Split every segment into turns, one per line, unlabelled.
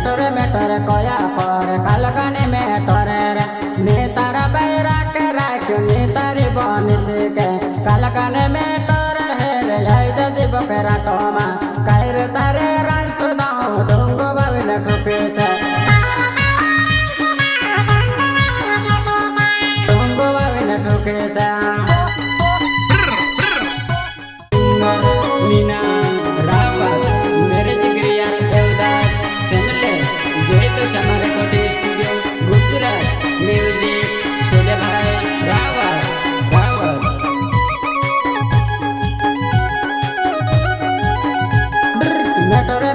मेटोरे कोया पर कालकाने मेटोरे रे नेतारा बैरा के राख्यो नेतारी बनिस के कालकाने मेटोरे हे रे आइज जीव के राटोमा कायर तारे रांच दाउ ढुंगो बाबिन ठुकेछ ढुंगो बाबिन ठुकेछ मीना रावत मेरे जिगरी यार देवदास सेमले जोई तो समर कोटी स्टूडियो गुजरात म्यूजिक सोले भाई रावत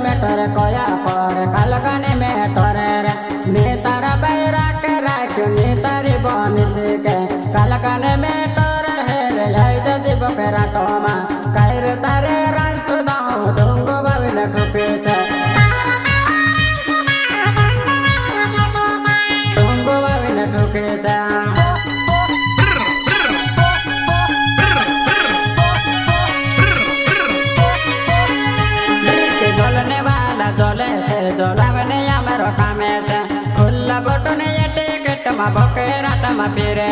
मेटोरे कोया पर कालकाने मेटोरे रे नेतारा बैरा के राख्यो नेतारी बनिस के कालकाने मेटोरे हे रे आइज जीव के राटोमा कायर तारे रांच दाउ ढुंगो बाबिन ठुकेछ ढुंगो बाबिन ठुकेछ जलने वाला जले से जलावने मेरो कामे से खुला बटने ये टिकट मा बके रात मा पीरे